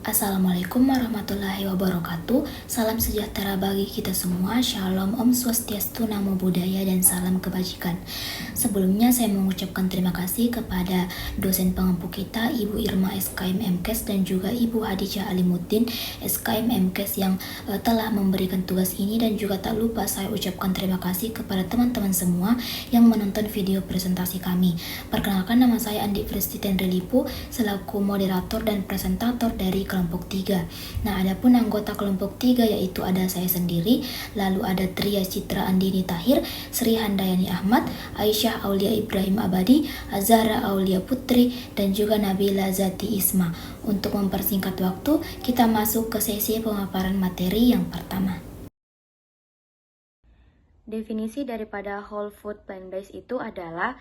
Assalamualaikum warahmatullahi wabarakatuh. Salam sejahtera bagi kita semua. Shalom, Om Swastiastu, Namo Buddhaya, dan salam kebajikan. Sebelumnya saya mengucapkan terima kasih kepada dosen pengampu kita, Ibu Irma SKM MKes, dan juga Ibu Hadijah Alimuddin SKM MKes yang telah memberikan tugas ini. Dan juga tak lupa saya ucapkan terima kasih kepada teman-teman semua yang menonton video presentasi kami. Perkenalkan, nama saya Andi Fristiten Relipu selaku moderator dan presentator dari kelompok 3. Nah, adapun anggota kelompok 3 yaitu ada saya sendiri, lalu ada Tria Citra Andini Tahir, Sri Handayani Ahmad, Aisyah Aulia Ibrahim Abadi, Azhara Aulia Putri, dan juga Nabila Zati Isma. Untuk mempersingkat waktu, kita masuk ke sesi pemaparan materi yang pertama. Definisi daripada whole food plant-based itu adalah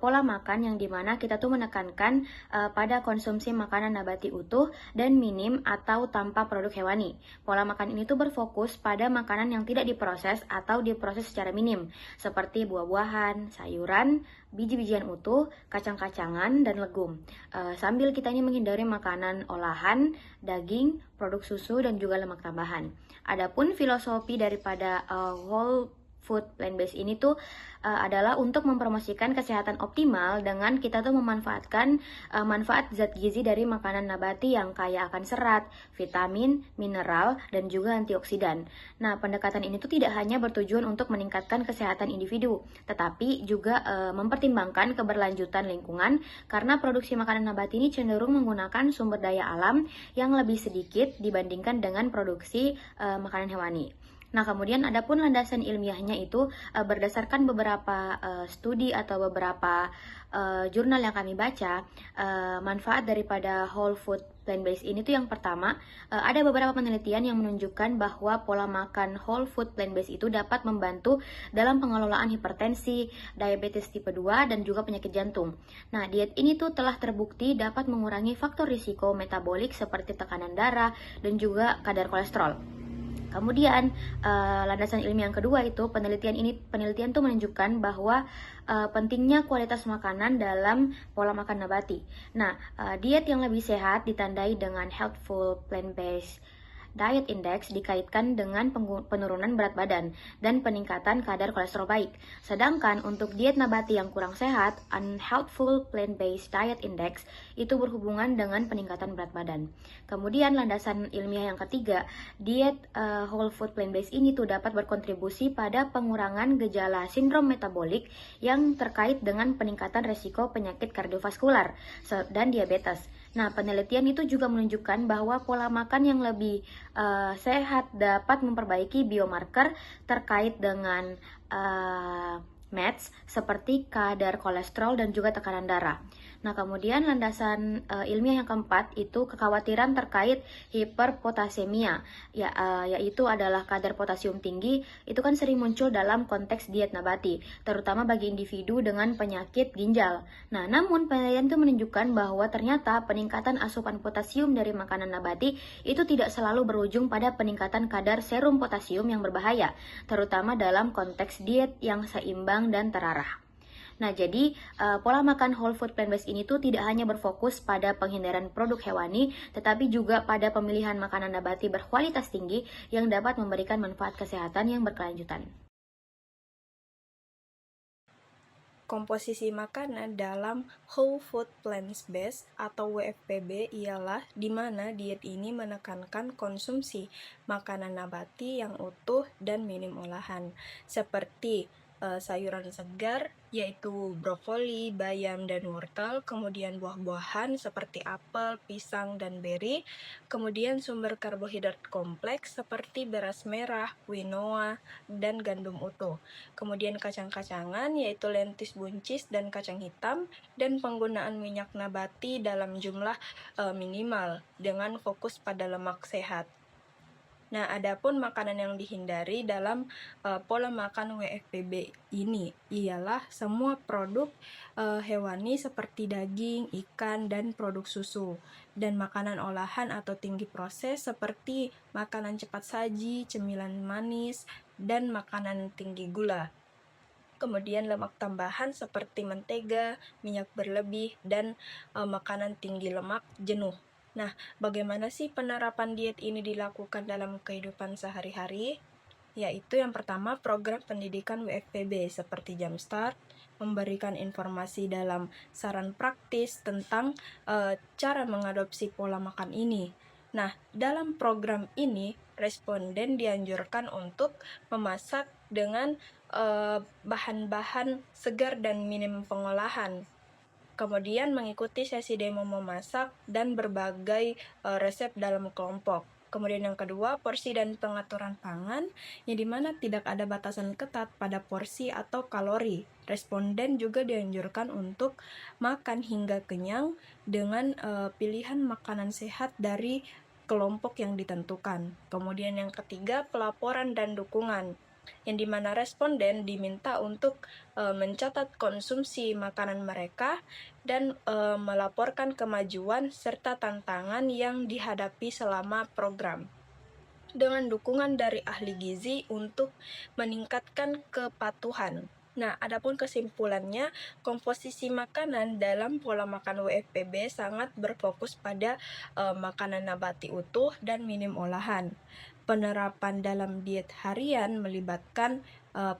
pola makan yang dimana kita tuh menekankan pada konsumsi makanan nabati utuh dan minim atau tanpa produk hewani. Pola makan ini tuh berfokus pada makanan yang tidak diproses atau diproses secara minim, seperti buah-buahan, sayuran, biji-bijian utuh, kacang-kacangan, dan legum. Sambil kita ini menghindari makanan olahan, daging, produk susu, dan juga lemak tambahan. Adapun filosofi daripada whole food plant-based ini tuh adalah untuk mempromosikan kesehatan optimal dengan kita tuh memanfaatkan manfaat zat gizi dari makanan nabati yang kaya akan serat, vitamin, mineral, dan juga antioksidan. Nah, pendekatan ini tuh tidak hanya bertujuan untuk meningkatkan kesehatan individu, tetapi juga mempertimbangkan keberlanjutan lingkungan karena produksi makanan nabati ini cenderung menggunakan sumber daya alam yang lebih sedikit dibandingkan dengan produksi makanan hewani. Nah, kemudian adapun landasan ilmiahnya itu berdasarkan beberapa studi atau beberapa jurnal yang kami baca, manfaat daripada whole food plant-based ini tuh yang pertama, ada beberapa penelitian yang menunjukkan bahwa pola makan whole food plant-based itu dapat membantu dalam pengelolaan hipertensi, diabetes tipe 2, dan juga penyakit jantung. Nah, diet ini tuh telah terbukti dapat mengurangi faktor risiko metabolik seperti tekanan darah dan juga kadar kolesterol. Kemudian landasan ilmiah yang kedua itu penelitian tuh menunjukkan bahwa pentingnya kualitas makanan dalam pola makan nabati. Nah, diet yang lebih sehat ditandai dengan healthful plant-based diet index dikaitkan dengan penurunan berat badan dan peningkatan kadar kolesterol baik. Sedangkan untuk diet nabati yang kurang sehat, unhealthful plant-based diet index itu berhubungan dengan peningkatan berat badan. Kemudian landasan ilmiah yang ketiga, diet whole food plant-based ini tuh dapat berkontribusi pada pengurangan gejala sindrom metabolik yang terkait dengan peningkatan resiko penyakit kardiovaskular dan diabetes. Nah, penelitian itu juga menunjukkan bahwa pola makan yang lebih sehat dapat memperbaiki biomarker terkait dengan MADS seperti kadar kolesterol dan juga tekanan darah. Nah, kemudian landasan ilmiah yang keempat itu kekhawatiran terkait hiperpotasemia, yaitu adalah kadar potasium tinggi. Itu kan sering muncul dalam konteks diet nabati, terutama bagi individu dengan penyakit ginjal. Nah, namun penelitian itu menunjukkan bahwa ternyata peningkatan asupan potasium dari makanan nabati itu tidak selalu berujung pada peningkatan kadar serum potasium yang berbahaya, terutama dalam konteks diet yang seimbang dan terarah. Nah, jadi pola makan whole food plant-based ini tuh tidak hanya berfokus pada penghindaran produk hewani, tetapi juga pada pemilihan makanan nabati berkualitas tinggi yang dapat memberikan manfaat kesehatan yang berkelanjutan. Komposisi makanan dalam Whole Food Plant-Based atau WFPB ialah di mana diet ini menekankan konsumsi makanan nabati yang utuh dan minim olahan, seperti sayuran segar, yaitu brokoli, bayam, dan wortel, kemudian buah-buahan seperti apel, pisang, dan beri, kemudian sumber karbohidrat kompleks seperti beras merah, quinoa, dan gandum utuh, kemudian kacang-kacangan yaitu lentis buncis dan kacang hitam, dan penggunaan minyak nabati dalam jumlah minimal dengan fokus pada lemak sehat. Nah, adapun makanan yang dihindari dalam pola makan WFPB ini ialah semua produk hewani seperti daging, ikan, dan produk susu, dan makanan olahan atau tinggi proses seperti makanan cepat saji, cemilan manis, dan makanan tinggi gula. Kemudian lemak tambahan seperti mentega, minyak berlebih, dan makanan tinggi lemak jenuh. Nah, bagaimana sih penerapan diet ini dilakukan dalam kehidupan sehari-hari? Yaitu yang pertama program pendidikan WFPB seperti Jamstart, memberikan informasi dalam saran praktis tentang cara mengadopsi pola makan ini. Nah, dalam program ini, responden dianjurkan untuk memasak dengan bahan-bahan segar dan minim pengolahan. Kemudian mengikuti sesi demo memasak dan berbagai resep dalam kelompok. Kemudian yang kedua, porsi dan pengaturan pangan, yang dimana tidak ada batasan ketat pada porsi atau kalori. Responden juga dianjurkan untuk makan hingga kenyang dengan pilihan makanan sehat dari kelompok yang ditentukan. Kemudian yang ketiga, pelaporan dan dukungan, yang dimana responden diminta untuk mencatat konsumsi makanan mereka dan melaporkan kemajuan serta tantangan yang dihadapi selama program dengan dukungan dari ahli gizi untuk meningkatkan kepatuhan. Nah, adapun kesimpulannya, komposisi makanan dalam pola makan WFPB sangat berfokus pada makanan nabati utuh dan minim olahan. Penerapan dalam diet harian melibatkan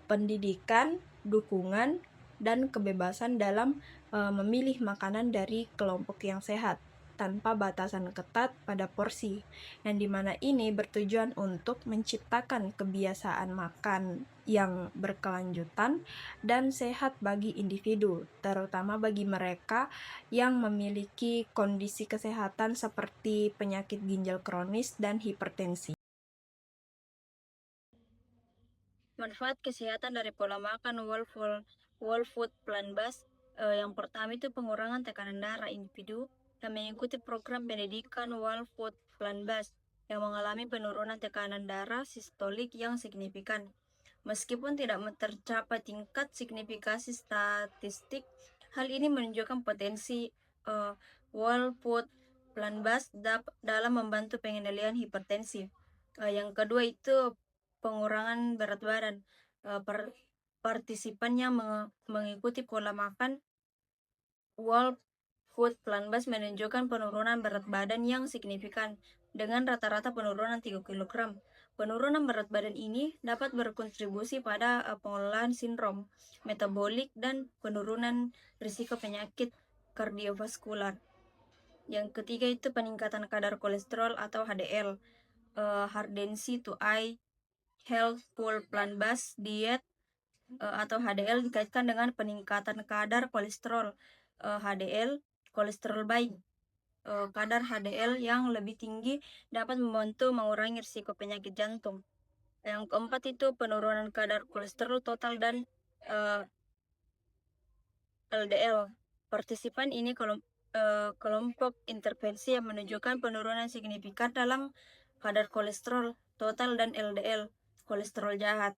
pendidikan, dukungan, dan kebebasan dalam memilih makanan dari kelompok yang sehat tanpa batasan ketat pada porsi, yang dimana ini bertujuan untuk menciptakan kebiasaan makan yang berkelanjutan dan sehat bagi individu, terutama bagi mereka yang memiliki kondisi kesehatan seperti penyakit ginjal kronis dan hipertensi. Manfaat kesehatan dari pola makan whole food plant-based, yang pertama itu pengurangan tekanan darah individu yang mengikuti program pendidikan whole food plant-based yang mengalami penurunan tekanan darah sistolik yang signifikan. Meskipun tidak tercapai tingkat signifikasi statistik, hal ini menunjukkan potensi whole food plant-based dalam membantu pengendalian hipertensi. Yang kedua itu pengurangan berat badan. Partisipan yang mengikuti pola makan whole food plant-based menunjukkan penurunan berat badan yang signifikan dengan rata-rata penurunan 3 kg. Penurunan berat badan ini dapat berkontribusi pada pengelolaan sindrom metabolik dan penurunan risiko penyakit kardiovaskular. Yang ketiga itu peningkatan kadar kolesterol atau HDL. Hard density to eye healthful plant-based diet atau HDL dikaitkan dengan peningkatan kadar kolesterol. HDL, kolesterol baik. Kadar HDL yang lebih tinggi dapat membantu mengurangi risiko penyakit jantung. Yang keempat itu penurunan kadar kolesterol total dan LDL. Partisipan ini kelompok intervensi yang menunjukkan penurunan signifikan dalam kadar kolesterol total dan LDL, kolesterol jahat,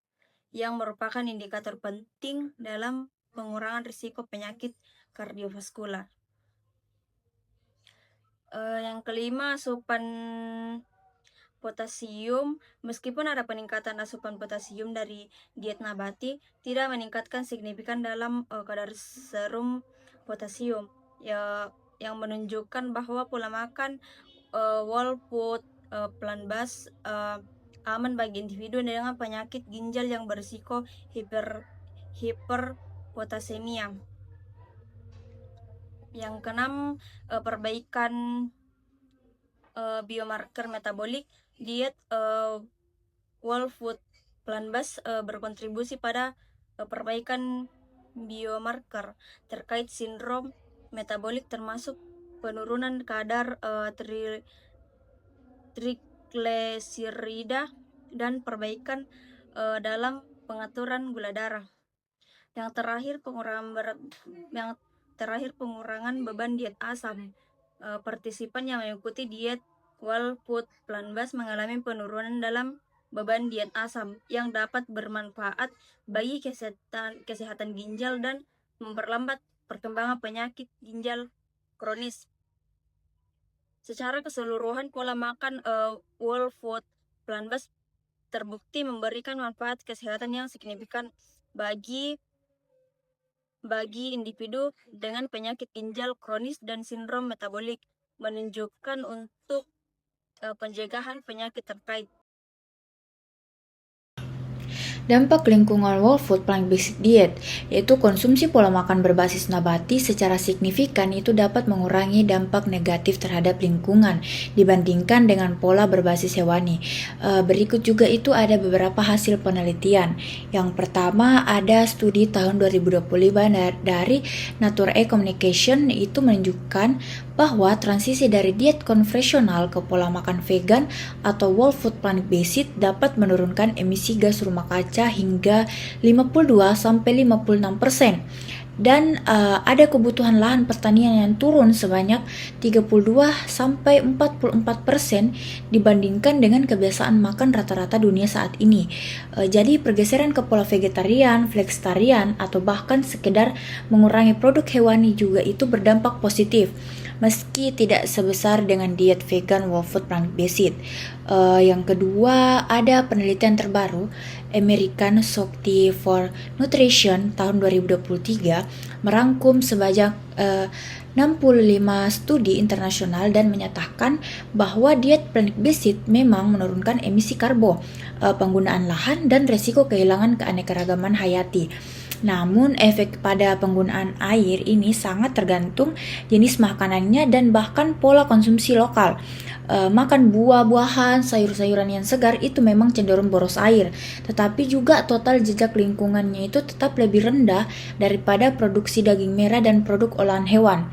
yang merupakan indikator penting dalam pengurangan risiko penyakit kardiovaskular. Yang kelima, asupan potasium. Meskipun ada peningkatan asupan potasium dari diet nabati, tidak meningkatkan signifikan dalam kadar serum potasium, yang menunjukkan bahwa pola makan whole food plant-based aman bagi individu dengan penyakit ginjal yang berisiko hiperpotasemia. Yang keenam, perbaikan biomarker metabolik. Diet whole food plant-based berkontribusi pada perbaikan biomarker terkait sindrom metabolik, termasuk penurunan kadar trigliserida dan perbaikan dalam pengaturan gula darah. Yang terakhir pengurangan beban diet asam. Partisipan yang mengikuti diet whole food plant-based mengalami penurunan dalam beban diet asam yang dapat bermanfaat bagi kesehatan ginjal dan memperlambat perkembangan penyakit ginjal kronis. Secara keseluruhan, pola makan whole food plant-based terbukti memberikan manfaat kesehatan yang signifikan bagi individu dengan penyakit ginjal kronis dan sindrom metabolik. menunjukkan untuk pencegahan penyakit terkait. Dampak lingkungan whole food plant-based diet, yaitu konsumsi pola makan berbasis nabati secara signifikan itu dapat mengurangi dampak negatif terhadap lingkungan dibandingkan dengan pola berbasis hewani. Berikut juga itu ada beberapa hasil penelitian. Yang pertama ada studi tahun 2025 dari Nature Communication itu menunjukkan bahwa transisi dari diet konvensional ke pola makan vegan atau whole food plant-based dapat menurunkan emisi gas rumah kaca hingga 52-56%. Dan ada kebutuhan lahan pertanian yang turun sebanyak 32-44% dibandingkan dengan kebiasaan makan rata-rata dunia saat ini. Jadi pergeseran ke pola vegetarian, flexitarian, atau bahkan sekedar mengurangi produk hewani juga itu berdampak positif, meski tidak sebesar dengan diet vegan whole food plant-based. Yang kedua, ada penelitian terbaru American Society for Nutrition tahun 2023 merangkum sebanyak 65 studi internasional dan menyatakan bahwa diet plant-based memang menurunkan emisi karbo, penggunaan lahan, dan resiko kehilangan keanekaragaman hayati. Namun efek pada penggunaan air ini sangat tergantung jenis makanannya dan bahkan pola konsumsi lokal. Makan buah-buahan, sayur-sayuran yang segar itu memang cenderung boros air, tetapi juga total jejak lingkungannya itu tetap lebih rendah daripada produksi daging merah dan produk olahan hewan.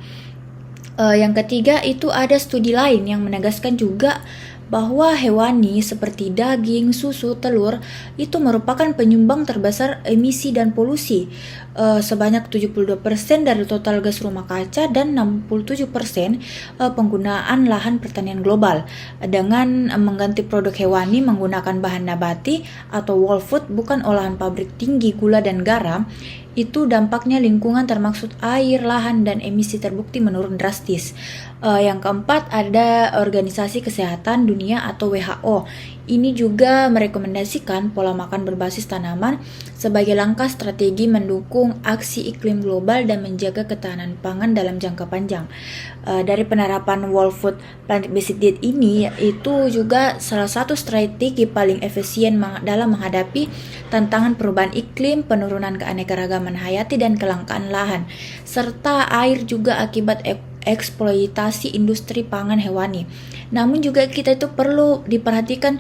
Yang ketiga itu ada studi lain yang menegaskan juga bahwa hewani seperti daging, susu, telur itu merupakan penyumbang terbesar emisi dan polusi, sebanyak 72% dari total gas rumah kaca dan 67% penggunaan lahan pertanian global. Dengan mengganti produk hewani menggunakan bahan nabati atau whole food bukan olahan pabrik tinggi gula dan garam, itu dampaknya lingkungan termaksud air, lahan, dan emisi terbukti menurun drastis. Yang keempat ada Organisasi Kesehatan Dunia atau WHO. Ini juga merekomendasikan pola makan berbasis tanaman sebagai langkah strategi mendukung aksi iklim global dan menjaga ketahanan pangan dalam jangka panjang. Dari penerapan whole food plant-based diet ini, itu juga salah satu strategi paling efisien dalam menghadapi tantangan perubahan iklim, penurunan keanekaragaman hayati, dan kelangkaan lahan, serta air juga akibat eksploitasi industri pangan hewani. Namun juga kita itu perlu diperhatikan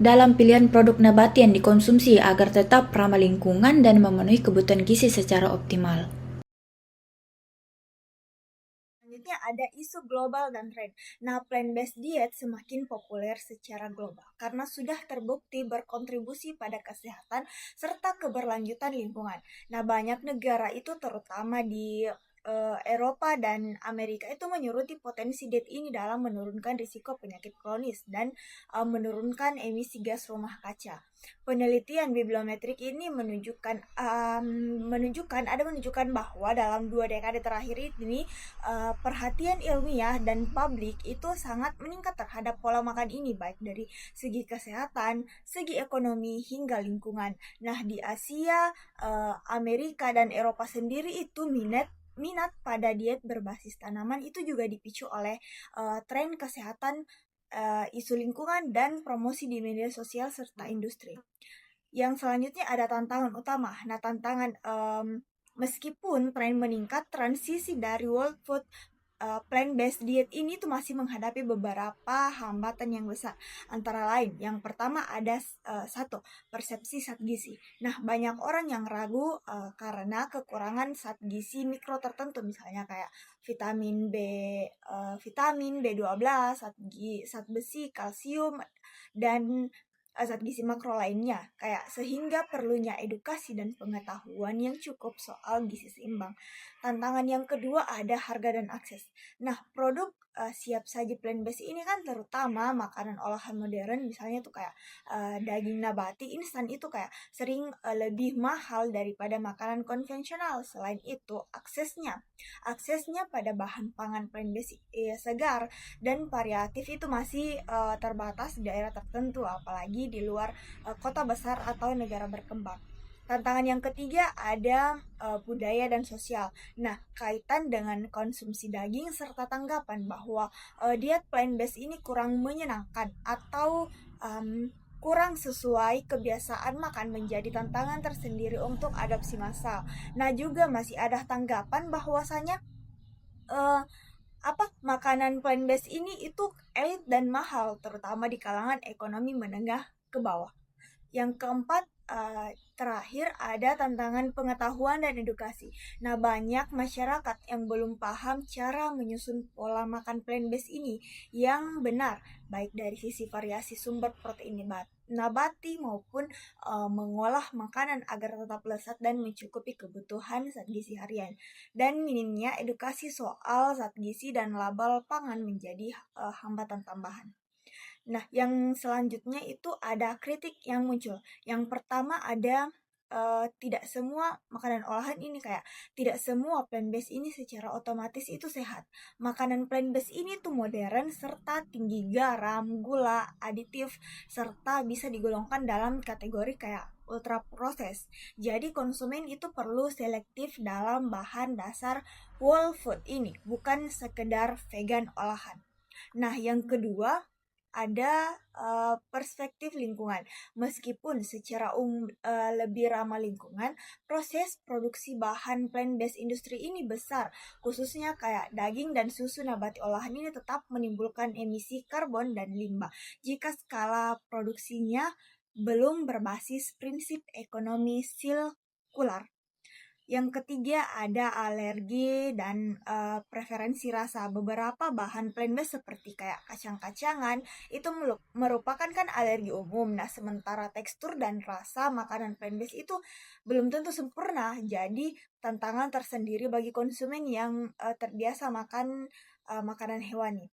dalam pilihan produk nabati yang dikonsumsi agar tetap ramah lingkungan dan memenuhi kebutuhan gizi secara optimal. Selanjutnya ada isu global dan tren. Nah, plant-based diet semakin populer secara global karena sudah terbukti berkontribusi pada kesehatan serta keberlanjutan lingkungan. Nah, banyak negara itu terutama di Eropa dan Amerika itu menyoroti potensi diet ini dalam menurunkan risiko penyakit kronis dan menurunkan emisi gas rumah kaca. Penelitian bibliometrik ini menunjukkan bahwa dalam 2 dekade terakhir ini perhatian ilmiah dan publik itu sangat meningkat terhadap pola makan ini, baik dari segi kesehatan, segi ekonomi, hingga lingkungan. Nah, di Asia, Amerika, dan Eropa sendiri itu minat pada diet berbasis tanaman itu juga dipicu oleh tren kesehatan, isu lingkungan, dan promosi di media sosial serta industri. Yang selanjutnya ada tantangan utama. Nah, tantangan meskipun tren meningkat, transisi dari whole food plant-based diet ini tuh masih menghadapi beberapa hambatan yang besar. Antara lain, yang pertama ada satu, persepsi zat gizi. Nah, banyak orang yang ragu karena kekurangan zat gizi mikro tertentu, misalnya kayak vitamin B12, zat besi, kalsium, dan zat gizi makro lainnya, kayak sehingga perlunya edukasi dan pengetahuan yang cukup soal gizi seimbang. Tantangan yang kedua ada harga dan akses. Nah, produk siap saji plant-based ini kan terutama makanan olahan modern, misalnya tuh kayak daging nabati instan itu kayak sering lebih mahal daripada makanan konvensional. Selain itu, aksesnya pada bahan pangan plant-based segar dan variatif itu masih terbatas di daerah tertentu, apalagi di luar kota besar atau negara berkembang. Tantangan yang ketiga ada budaya dan sosial. Nah, kaitan dengan konsumsi daging serta tanggapan bahwa diet plant-based ini kurang menyenangkan atau kurang sesuai kebiasaan makan menjadi tantangan tersendiri untuk adopsi massal. Nah, juga masih ada tanggapan bahwasanya makanan plant-based ini itu elit dan mahal, terutama di kalangan ekonomi menengah ke bawah. Yang keempat, terakhir ada tantangan pengetahuan dan edukasi. Nah, banyak masyarakat yang belum paham cara menyusun pola makan plant-based ini yang benar, baik dari sisi variasi sumber protein nabati maupun mengolah makanan agar tetap lezat dan mencukupi kebutuhan zat gizi harian. Dan minimnya edukasi soal zat gizi dan label pangan menjadi hambatan tambahan. Nah, yang selanjutnya itu ada kritik yang muncul. Yang pertama ada tidak semua makanan olahan ini tidak semua plant-based ini secara otomatis itu sehat. Makanan plant-based ini tuh modern serta tinggi garam, gula, aditif, serta bisa digolongkan dalam kategori kayak ultra proses. Jadi konsumen itu perlu selektif dalam bahan dasar whole food ini, bukan sekedar vegan olahan. Nah, yang kedua ada perspektif lingkungan. Meskipun secara lebih ramah lingkungan, proses produksi bahan plant-based industri ini besar, khususnya kayak daging dan susu nabati olahan ini tetap menimbulkan emisi karbon dan limbah jika skala produksinya belum berbasis prinsip ekonomi sirkular. Yang ketiga ada alergi dan preferensi rasa. Beberapa bahan plant-based seperti kayak kacang-kacangan itu merupakan kan alergi umum. Nah, sementara tekstur dan rasa makanan plant-based itu belum tentu sempurna. Jadi tantangan tersendiri bagi konsumen yang terbiasa makan makanan hewani.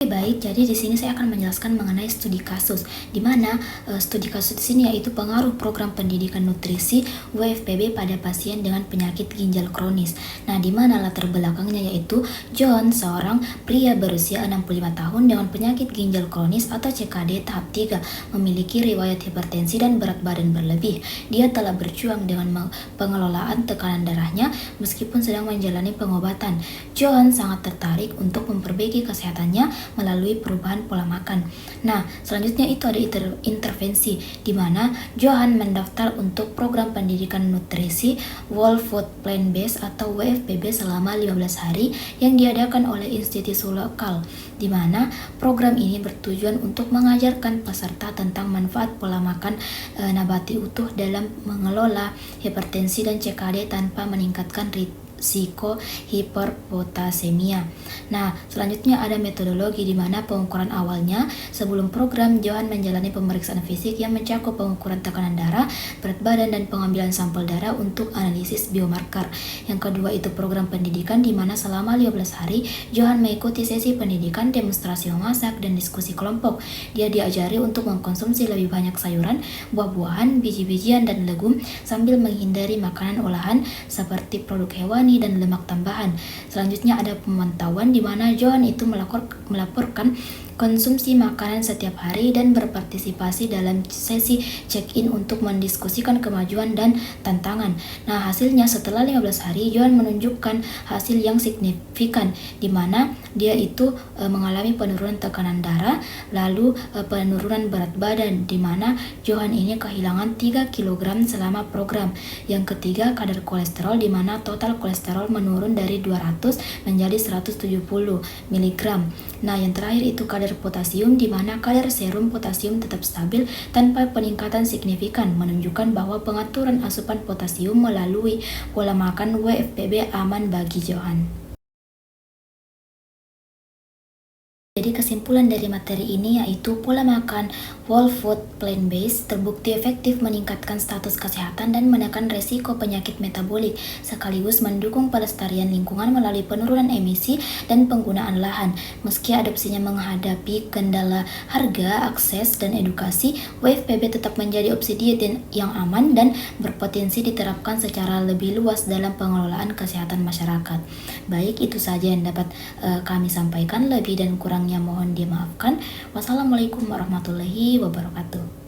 Baik, jadi di sini saya akan menjelaskan mengenai studi kasus, di mana studi kasus di sini yaitu pengaruh program pendidikan nutrisi WFPB pada pasien dengan penyakit ginjal kronis. Nah, di mana latar belakangnya yaitu John, seorang pria berusia 65 tahun dengan penyakit ginjal kronis atau CKD tahap 3, memiliki riwayat hipertensi dan berat badan berlebih. Dia telah berjuang dengan pengelolaan tekanan darahnya meskipun sedang menjalani pengobatan. John sangat tertarik untuk memperbaiki kesehatannya melalui perubahan pola makan. Nah, selanjutnya itu ada intervensi, di mana Johan mendaftar untuk program pendidikan nutrisi Whole Food Plant-Based atau WFPB selama 15 hari yang diadakan oleh institusi lokal, di mana program ini bertujuan untuk mengajarkan peserta tentang manfaat pola makan nabati utuh dalam mengelola hipertensi dan CKD tanpa meningkatkan risiko hiperpotasemia. Nah, selanjutnya ada metodologi di mana pengukuran awalnya sebelum program Johan menjalani pemeriksaan fisik yang mencakup pengukuran tekanan darah, berat badan, dan pengambilan sampel darah untuk analisis biomarker. Yang kedua itu program pendidikan di mana selama 15 hari Johan mengikuti sesi pendidikan, demonstrasi memasak, dan diskusi kelompok. Dia diajari untuk mengkonsumsi lebih banyak sayuran, buah-buahan, biji-bijian, dan legum sambil menghindari makanan olahan seperti produk hewani dan lemak tambahan. Selanjutnya ada pemantauan di mana Johan itu melaporkan konsumsi makanan setiap hari dan berpartisipasi dalam sesi check-in untuk mendiskusikan kemajuan dan tantangan. Nah, hasilnya setelah 15 hari Johan menunjukkan hasil yang signifikan di mana dia itu mengalami penurunan tekanan darah, lalu penurunan berat badan di mana Johan ini kehilangan 3 kg selama program. Yang ketiga, kadar kolesterol di mana total kolesterol menurun dari 200 menjadi 170 mg. Nah, yang terakhir itu kadar potasium di mana kadar serum potasium tetap stabil tanpa peningkatan signifikan, menunjukkan bahwa pengaturan asupan potasium melalui pola makan WFPB aman bagi Johan. Jadi kesimpulan dari materi ini yaitu pola makan whole food plant-based terbukti efektif meningkatkan status kesehatan dan menekan resiko penyakit metabolik, sekaligus mendukung pelestarian lingkungan melalui penurunan emisi dan penggunaan lahan. Meski adopsinya menghadapi kendala harga, akses, dan edukasi, WFPB tetap menjadi opsi diet yang aman dan berpotensi diterapkan secara lebih luas dalam pengelolaan kesehatan masyarakat. Baik, itu saja yang dapat kami sampaikan. Lebih dan kurangnya mohon dimaafkan. Wassalamualaikum warahmatullahi wabarakatuh.